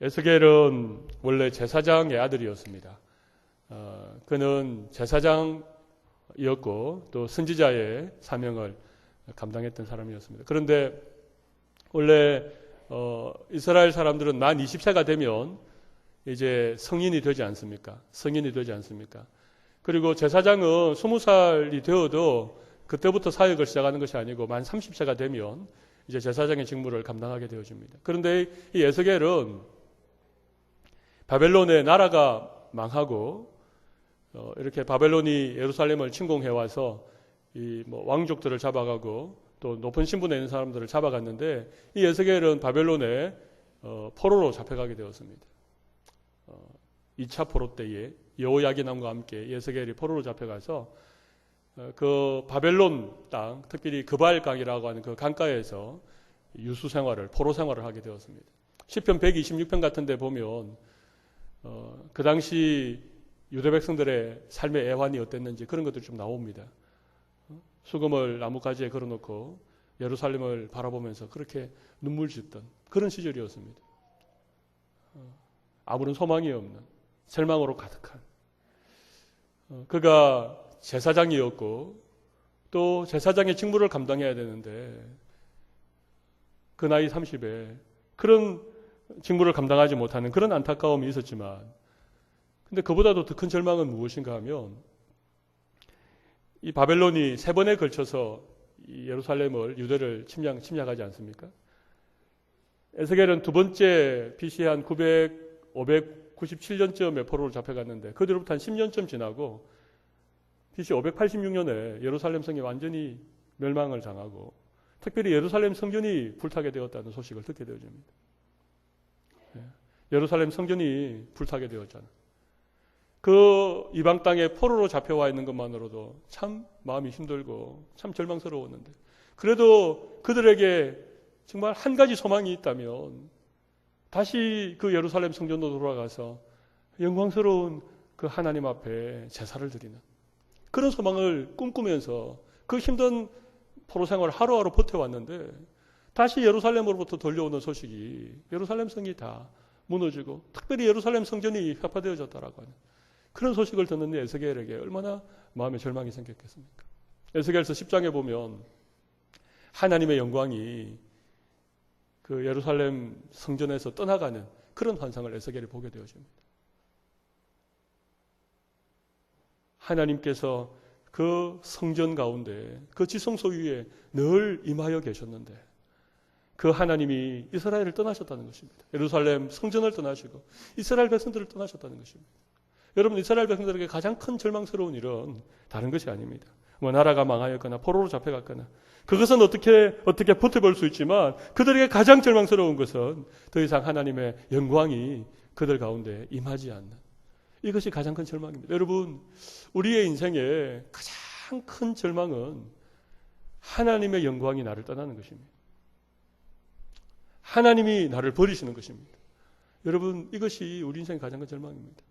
에스겔은 원래 제사장의 아들이었습니다. 그는 제사장이었고 또 선지자의 사명을 감당했던 사람이었습니다. 그런데 원래 이스라엘 사람들은 만 20세가 되면 이제 성인이 되지 않습니까? 성인이 되지 않습니까? 그리고 제사장은 20살이 되어도 그때부터 사역을 시작하는 것이 아니고 만 30세가 되면 이제 제사장의 직무를 감당하게 되어집니다. 그런데 이 에스겔은 바벨론의 나라가 망하고 이렇게 바벨론이 예루살렘을 침공해 와서 이 왕족들을 잡아가고 또 높은 신분에 있는 사람들을 잡아갔는데 이 에스겔은 바벨론의 포로로 잡혀가게 되었습니다. 2차 포로 때에 여호야긴함과 함께 에스겔이 포로로 잡혀가서 그 바벨론 땅, 특별히 그발강이라고 하는 그 강가에서 유수 생활을, 포로 생활을 하게 되었습니다. 시편 126편 같은 데 보면 그 당시 유대 백성들의 삶의 애환이 어땠는지 그런 것들이 좀 나옵니다. 수금을 나뭇가지에 걸어놓고 예루살렘을 바라보면서 그렇게 눈물 짓던 그런 시절이었습니다. 아무런 소망이 없는 절망으로 가득한 그가 제사장이었고 또 제사장의 직무를 감당해야 되는데 그 나이 30에 그런 직무를 감당하지 못하는 그런 안타까움이 있었지만 근데 그보다도 더 큰 절망은 무엇인가 하면 이 바벨론이 3번에 걸쳐서 이 예루살렘을 유대를 침략하지 않습니까? 에스겔은 두 번째 BC 한 597년쯤에 포로로 잡혀갔는데 그 뒤로부터 한 10년쯤 지나고 BC 586년에 예루살렘 성이 완전히 멸망을 당하고 특별히 예루살렘 성전이 불타게 되었다는 소식을 듣게 되어집니다. 예루살렘 성전이 불타게 되었잖아요. 그 이방 땅에 포로로 잡혀와 있는 것만으로도 참 마음이 힘들고 참 절망스러웠는데 그래도 그들에게 정말 한 가지 소망이 있다면 다시 그 예루살렘 성전으로 돌아가서 영광스러운 그 하나님 앞에 제사를 드리는 그런 소망을 꿈꾸면서 그 힘든 포로 생활을 하루하루 버텨왔는데 다시 예루살렘으로부터 들려오는 소식이 예루살렘 성이 다 무너지고 특별히 예루살렘 성전이 훼파되어졌다라고 하는 그런 소식을 듣는 에스겔에게 얼마나 마음에 절망이 생겼겠습니까? 에스겔서 10장에 보면 하나님의 영광이 그 예루살렘 성전에서 떠나가는 그런 환상을 에스겔이 보게 되어집니다. 하나님께서 그 성전 가운데 그 지성소 위에 늘 임하여 계셨는데 그 하나님이 이스라엘을 떠나셨다는 것입니다. 예루살렘 성전을 떠나시고 이스라엘 백성들을 떠나셨다는 것입니다. 여러분 이스라엘 백성들에게 가장 큰 절망스러운 일은 다른 것이 아닙니다. 뭐 나라가 망하였거나 포로로 잡혀갔거나 그것은 어떻게 버텨볼 수 있지만 그들에게 가장 절망스러운 것은 더 이상 하나님의 영광이 그들 가운데 임하지 않는 이것이 가장 큰 절망입니다. 여러분 우리의 인생에 가장 큰 절망은 하나님의 영광이 나를 떠나는 것입니다. 하나님이 나를 버리시는 것입니다. 여러분 이것이 우리 인생의 가장 큰 절망입니다.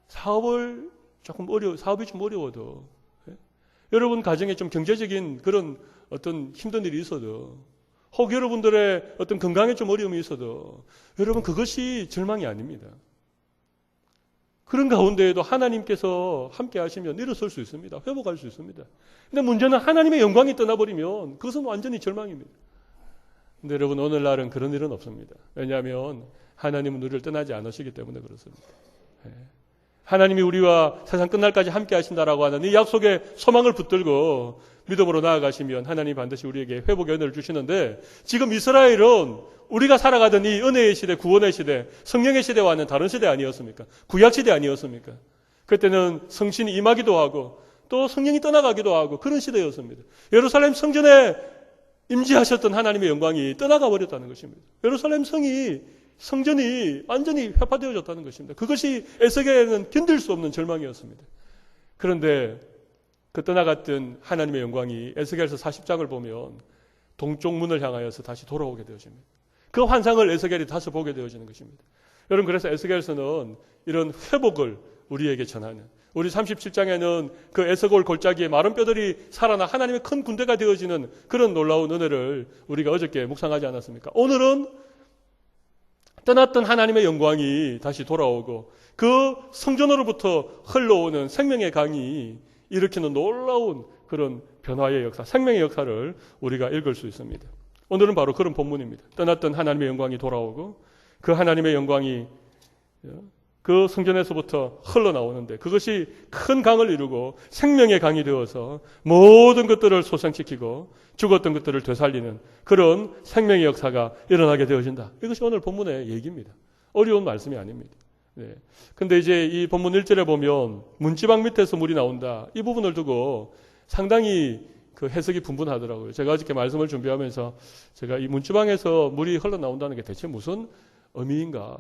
사업이 좀 어려워도 여러분 가정에 좀 경제적인 그런 어떤 힘든 일이 있어도 혹 여러분들의 어떤 건강에 좀 어려움이 있어도 여러분 그것이 절망이 아닙니다. 그런 가운데에도 하나님께서 함께 하시면 일어설 수 있습니다. 회복할 수 있습니다. 근데 문제는 하나님의 영광이 떠나버리면 그것은 완전히 절망입니다. 근데 여러분 오늘날은 그런 일은 없습니다. 왜냐하면 하나님은 우리를 떠나지 않으시기 때문에 그렇습니다. 하나님이 우리와 세상 끝날까지 함께 하신다라고 하는 이 약속의 소망을 붙들고 믿음으로 나아가시면 하나님 반드시 우리에게 회복의 은혜를 주시는데 지금 이스라엘은 우리가 살아가던 이 은혜의 시대, 구원의 시대, 성령의 시대와는 다른 시대 아니었습니까? 구약 시대 아니었습니까? 그때는 성신이 임하기도 하고 또 성령이 떠나가기도 하고 그런 시대였습니다. 예루살렘 성전에 임재하셨던 하나님의 영광이 떠나가 버렸다는 것입니다. 예루살렘 성전이 완전히 훼파되어졌다는 것입니다. 그것이 에스겔에는 견딜 수 없는 절망이었습니다. 그런데 그 떠나갔던 하나님의 영광이 에스겔서 40장을 보면 동쪽 문을 향하여서 다시 돌아오게 되어집니다. 그 환상을 에스겔이 다시 보게 되어지는 것입니다. 여러분 그래서 에스겔서는 이런 회복을 우리에게 전하는 우리 37장에는 그 에스골 골짜기에 마른 뼈들이 살아나 하나님의 큰 군대가 되어지는 그런 놀라운 은혜를 우리가 어저께 묵상하지 않았습니까? 오늘은 떠났던 하나님의 영광이 다시 돌아오고 그 성전으로부터 흘러오는 생명의 강이 일으키는 놀라운 그런 변화의 역사, 생명의 역사를 우리가 읽을 수 있습니다. 오늘은 바로 그런 본문입니다. 떠났던 하나님의 영광이 돌아오고 그 하나님의 영광이 그 성전에서부터 흘러나오는데 그것이 큰 강을 이루고 생명의 강이 되어서 모든 것들을 소생시키고 죽었던 것들을 되살리는 그런 생명의 역사가 일어나게 되어진다. 이것이 오늘 본문의 얘기입니다. 어려운 말씀이 아닙니다. 네. 근데 이제 이 본문 1절에 보면 문지방 밑에서 물이 나온다. 이 부분을 두고 상당히 그 해석이 분분하더라고요. 제가 어저께 말씀을 준비하면서 제가 이 문지방에서 물이 흘러나온다는 게 대체 무슨 의미인가?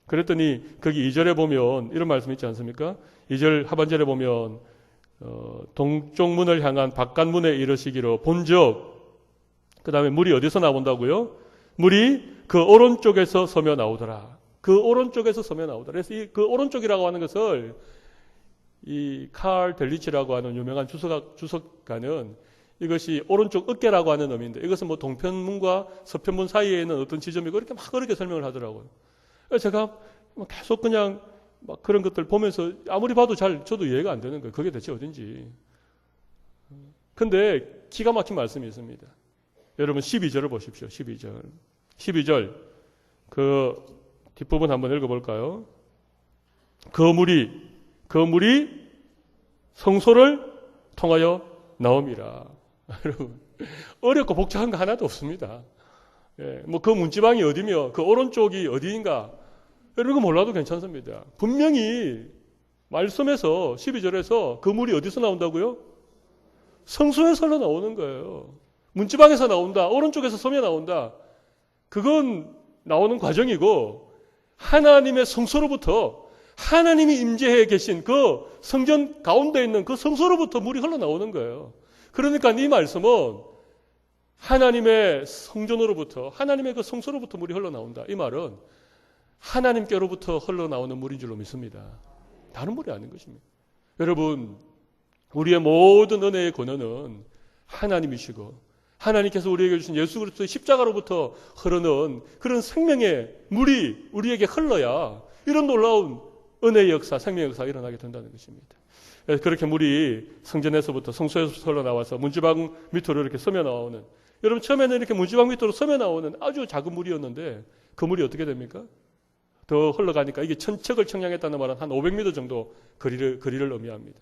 그랬더니 거기 2절에 보면 이런 말씀 있지 않습니까? 2절 하반절에 보면 동쪽 문을 향한 바깥문에 이르시기로 본적 그 다음에 물이 어디서 나온다고요? 물이 그 오른쪽에서 서며 나오더라. 그 오른쪽에서 서며 나오더라. 그래서 그 오른쪽이라고 하는 것을 이 칼 델리치라고 하는 유명한 주석가는 이것이 오른쪽 어깨라고 하는 의미인데 이것은 뭐 동편문과 서편문 사이에 있는 어떤 지점이고 이렇게 막 그렇게 설명을 하더라고요. 제가 계속 그냥 막 그런 것들 보면서 아무리 봐도 저도 이해가 안 되는 거예요. 그게 대체 어딘지. 근데 기가 막힌 말씀이 있습니다. 여러분 12절을 보십시오. 12절. 그 뒷부분 한번 읽어볼까요? 그 물이 성소를 통하여 나옵니다. 여러분 어렵고 복잡한 거 하나도 없습니다. 예, 뭐 그 문지방이 어디며 그 오른쪽이 어디인가 여러분 이거 몰라도 괜찮습니다. 분명히 말씀에서 12절에서 그 물이 어디서 나온다고요? 성소에서 나오는 거예요. 문지방에서 나온다. 오른쪽에서 서며 나온다. 그건 나오는 과정이고 하나님의 성소로부터 하나님이 임재해 계신 그 성전 가운데 있는 그 성소로부터 물이 흘러나오는 거예요. 그러니까 이 말씀은 하나님의 성전으로부터 하나님의 그 성소로부터 물이 흘러나온다. 이 말은 하나님께로부터 흘러나오는 물인 줄로 믿습니다. 다른 물이 아닌 것입니다. 여러분 우리의 모든 은혜의 근원은 하나님이시고 하나님께서 우리에게 주신 예수 그리스도의 십자가로부터 흐르는 그런 생명의 물이 우리에게 흘러야 이런 놀라운 은혜의 역사, 생명의 역사가 일어나게 된다는 것입니다. 그렇게 물이 성전에서부터 성소에서 흘러나와서 문지방 밑으로 이렇게 서며 나오는 여러분 처음에는 이렇게 문지방 밑으로 서며 나오는 아주 작은 물이었는데 그 물이 어떻게 됩니까? 더 흘러가니까 이게 천척을 청량했다는 말은 한 500m 정도 거리를 의미합니다.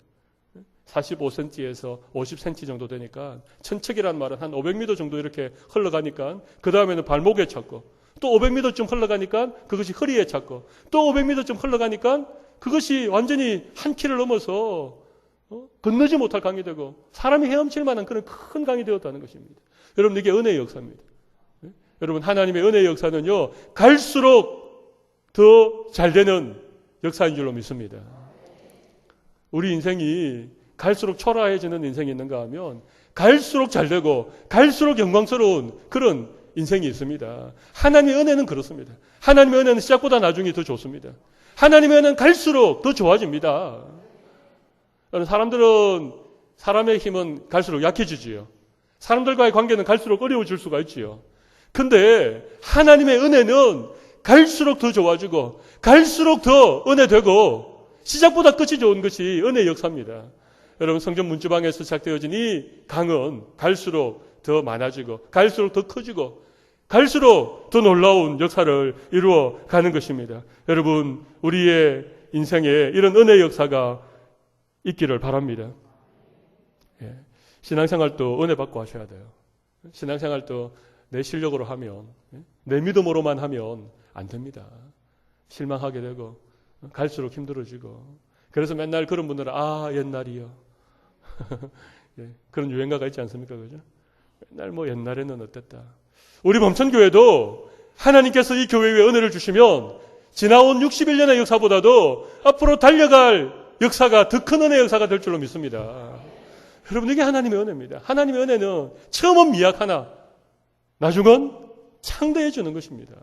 45cm에서 50cm 정도 되니까 천척이라는 말은 한 500m 정도 이렇게 흘러가니까 그 다음에는 발목에 찼고 또 500m쯤 흘러가니까 그것이 허리에 찼고 또 500m쯤 흘러가니까 그것이 완전히 한 키를 넘어서 건너지 못할 강이 되고 사람이 헤엄칠 만한 그런 큰 강이 되었다는 것입니다. 여러분 이게 은혜의 역사입니다. 여러분 하나님의 은혜의 역사는요 갈수록 더 잘 되는 역사인 줄로 믿습니다. 우리 인생이 갈수록 초라해지는 인생이 있는가 하면 갈수록 잘 되고 갈수록 영광스러운 그런 인생이 있습니다. 하나님의 은혜는 그렇습니다. 하나님의 은혜는 시작보다 나중이 더 좋습니다. 하나님의 은혜는 갈수록 더 좋아집니다. 사람들은 사람의 힘은 갈수록 약해지지요. 사람들과의 관계는 갈수록 어려워질 수가 있지요. 근데 하나님의 은혜는 갈수록 더 좋아지고 갈수록 더 은혜되고 시작보다 끝이 좋은 것이 은혜의 역사입니다. 여러분 성전 문지방에서 시작되어진 이 강은 갈수록 더 많아지고 갈수록 더 커지고 갈수록 더 놀라운 역사를 이루어 가는 것입니다. 여러분 우리의 인생에 이런 은혜의 역사가 있기를 바랍니다. 신앙생활도 은혜 받고 하셔야 돼요. 신앙생활도 내 실력으로 하면 내 믿음으로만 하면 안 됩니다. 실망하게 되고 갈수록 힘들어지고 그래서 맨날 그런 분들은 옛날이요. 그런 유행가가 있지 않습니까? 그죠? 맨날 뭐 옛날에는 어땠다. 우리 범천교회도 하나님께서 이 교회 위에 은혜를 주시면 지나온 61년의 역사보다도 앞으로 달려갈 역사가 더 큰 은혜의 역사가 될 줄로 믿습니다. 여러분 이게 하나님의 은혜입니다. 하나님의 은혜는 처음은 미약하나 나중은 창대해 주는 것입니다.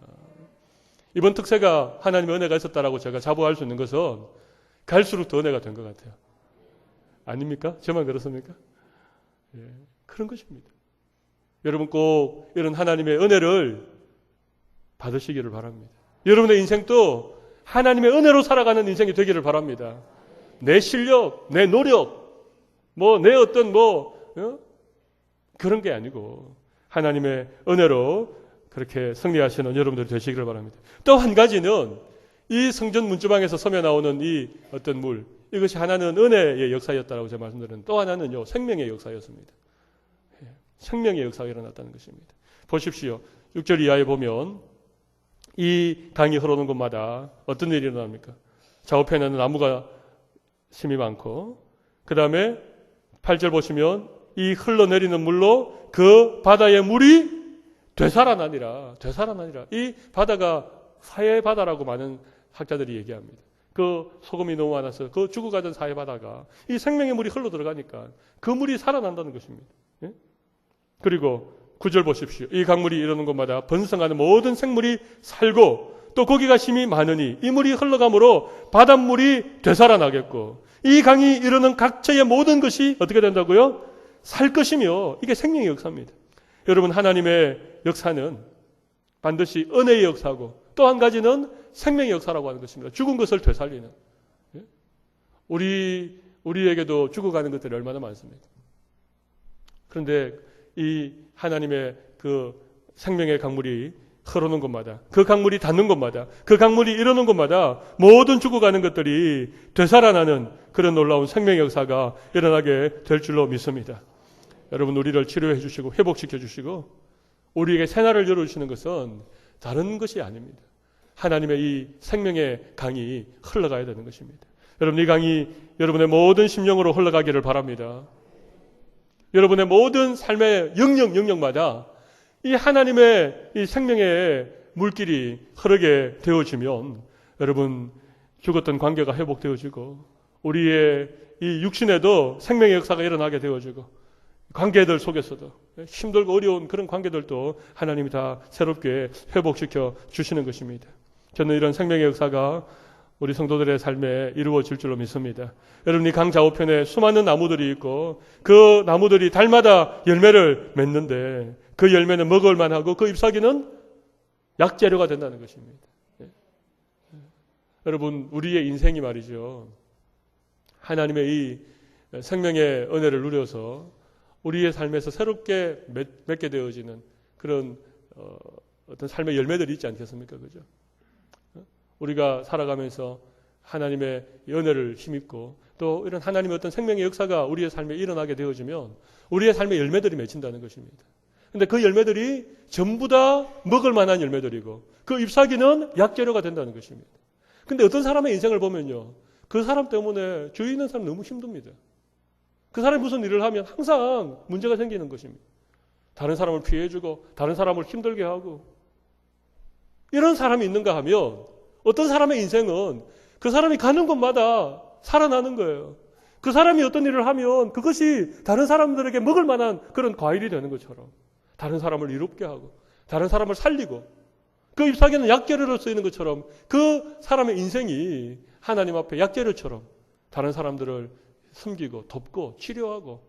이번 특세가 하나님의 은혜가 있었다라고 제가 자부할 수 있는 것은 갈수록 더 은혜가 된 것 같아요. 아닙니까? 저만 그렇습니까? 그런 것입니다. 여러분 꼭 이런 하나님의 은혜를 받으시기를 바랍니다. 여러분의 인생도 하나님의 은혜로 살아가는 인생이 되기를 바랍니다. 내 실력, 내 노력, 내 어떤 그런 게 아니고 하나님의 은혜로 그렇게 승리하시는 여러분들이 되시기를 바랍니다. 또 한 가지는 이 성전 문지방에서 서며 나오는 이 어떤 물, 이것이 하나는 은혜의 역사였다라고 제가 말씀드렸는데 또 하나는요, 생명의 역사였습니다. 생명의 역사가 일어났다는 것입니다. 보십시오. 6절 이하에 보면 이 강이 흐르는 곳마다 어떤 일이 일어납니까? 좌우편에는 나무가 심이 많고 그 다음에 8절 보시면 이 흘러내리는 물로 그 바다의 물이 되살아나니라. 이 바다가 사해 바다라고 많은 학자들이 얘기합니다. 그 소금이 너무 많아서 그 죽어가던 사해 바다가 이 생명의 물이 흘러 들어가니까 그 물이 살아난다는 것입니다. 예? 그리고 9절 보십시오. 이 강물이 이르는 곳마다 번성하는 모든 생물이 살고 또 고기가 심이 많으니 이 물이 흘러가므로 바닷물이 되살아나겠고 이 강이 이르는 각처의 모든 것이 어떻게 된다고요? 살 것이며 이게 생명의 역사입니다. 여러분, 하나님의 역사는 반드시 은혜의 역사고 또 한 가지는 생명의 역사라고 하는 것입니다. 죽은 것을 되살리는. 우리에게도 죽어가는 것들이 얼마나 많습니까? 그런데 이 하나님의 그 생명의 강물이 흐르는 곳마다, 그 강물이 닿는 곳마다, 그 강물이 이르는 곳마다 모든 죽어가는 것들이 되살아나는 그런 놀라운 생명의 역사가 일어나게 될 줄로 믿습니다. 여러분, 우리를 치료해 주시고 회복시켜 주시고 우리에게 새날을 열어주시는 것은 다른 것이 아닙니다. 하나님의 이 생명의 강이 흘러가야 되는 것입니다. 여러분, 이 강이 여러분의 모든 심령으로 흘러가기를 바랍니다. 여러분의 모든 삶의 영역마다 이 하나님의 이 생명의 물길이 흐르게 되어지면 여러분, 죽었던 관계가 회복되어지고 우리의 이 육신에도 생명의 역사가 일어나게 되어지고 관계들 속에서도 힘들고 어려운 그런 관계들도 하나님이 다 새롭게 회복시켜 주시는 것입니다. 저는 이런 생명의 역사가 우리 성도들의 삶에 이루어질 줄로 믿습니다. 여러분, 이 강 좌우편에 수많은 나무들이 있고 그 나무들이 달마다 열매를 맺는데 그 열매는 먹을 만하고 그 잎사귀는 약재료가 된다는 것입니다. 여러분, 우리의 인생이 말이죠, 하나님의 이 생명의 은혜를 누려서 우리의 삶에서 새롭게 맺게 되어지는 그런 어떤 삶의 열매들이 있지 않겠습니까? 그죠? 우리가 살아가면서 하나님의 은혜를 힘입고 또 이런 하나님의 어떤 생명의 역사가 우리의 삶에 일어나게 되어지면 우리의 삶의 열매들이 맺힌다는 것입니다. 근데 그 열매들이 전부 다 먹을 만한 열매들이고 그 잎사귀는 약재료가 된다는 것입니다. 근데 어떤 사람의 인생을 보면요, 그 사람 때문에 주위에 있는 사람 너무 힘듭니다. 그 사람이 무슨 일을 하면 항상 문제가 생기는 것입니다. 다른 사람을 피해주고 다른 사람을 힘들게 하고 이런 사람이 있는가 하면 어떤 사람의 인생은 그 사람이 가는 곳마다 살아나는 거예요. 그 사람이 어떤 일을 하면 그것이 다른 사람들에게 먹을 만한 그런 과일이 되는 것처럼 다른 사람을 이롭게 하고 다른 사람을 살리고 그 잎사귀는 약재료로 쓰이는 것처럼 그 사람의 인생이 하나님 앞에 약재료처럼 다른 사람들을 섬기고 돕고 치료하고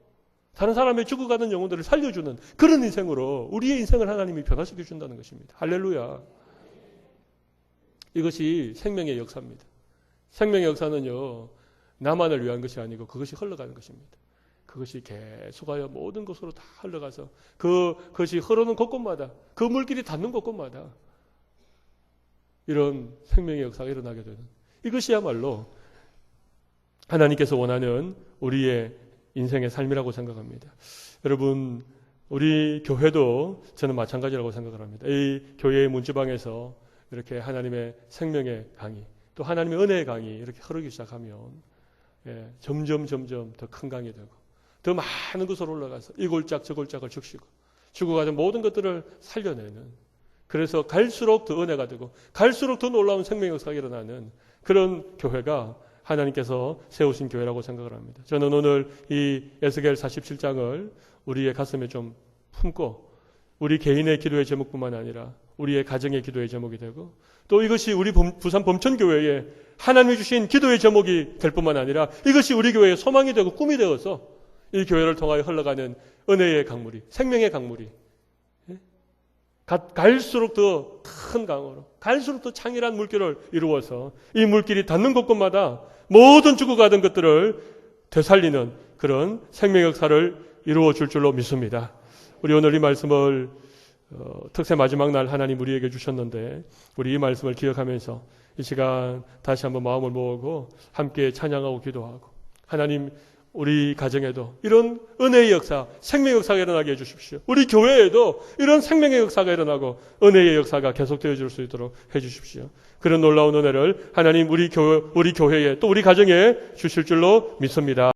다른 사람의 죽어가는 영혼들을 살려주는 그런 인생으로 우리의 인생을 하나님이 변화시켜 준다는 것입니다. 할렐루야. 이것이 생명의 역사입니다. 생명의 역사는요, 나만을 위한 것이 아니고 그것이 흘러가는 것입니다. 그것이 계속하여 모든 곳으로 다 흘러가서 그것이 흐르는 곳곳마다 그 물길이 닿는 곳곳마다 이런 생명의 역사가 일어나게 되는, 이것이야말로 하나님께서 원하는 우리의 인생의 삶이라고 생각합니다. 여러분, 우리 교회도 저는 마찬가지라고 생각을 합니다. 이 교회의 문지방에서 이렇게 하나님의 생명의 강이 또 하나님의 은혜의 강이 이렇게 흐르기 시작하면 점점 더 큰 강이 되고 더 많은 곳으로 올라가서 이 골짝 저 골짝을 적시고 죽어가는 모든 것들을 살려내는, 그래서 갈수록 더 은혜가 되고 갈수록 더 놀라운 생명의 역사가 일어나는 그런 교회가 하나님께서 세우신 교회라고 생각을 합니다. 저는 오늘 이 에스겔 47장을 우리의 가슴에 좀 품고 우리 개인의 기도의 제목뿐만 아니라 우리의 가정의 기도의 제목이 되고 또 이것이 우리 부산 범천교회에 하나님이 주신 기도의 제목이 될 뿐만 아니라 이것이 우리 교회의 소망이 되고 꿈이 되어서 이 교회를 통하여 흘러가는 은혜의 강물이, 생명의 강물이 갈수록 더 큰 강으로, 갈수록 더 창일한 물결을 이루어서 이 물길이 닿는 곳곳마다 모든 죽어가던 것들을 되살리는 그런 생명 역사를 이루어 줄 줄로 믿습니다. 우리 오늘 이 말씀을 특세 마지막 날 하나님 우리에게 주셨는데 우리 이 말씀을 기억하면서 이 시간 다시 한번 마음을 모으고 함께 찬양하고 기도하고 하나님 우리 가정에도 이런 은혜의 역사, 생명의 역사가 일어나게 해주십시오. 우리 교회에도 이런 생명의 역사가 일어나고 은혜의 역사가 계속되어 줄 수 있도록 해주십시오. 그런 놀라운 은혜를 하나님 우리 교회에 또 우리 가정에 주실 줄로 믿습니다.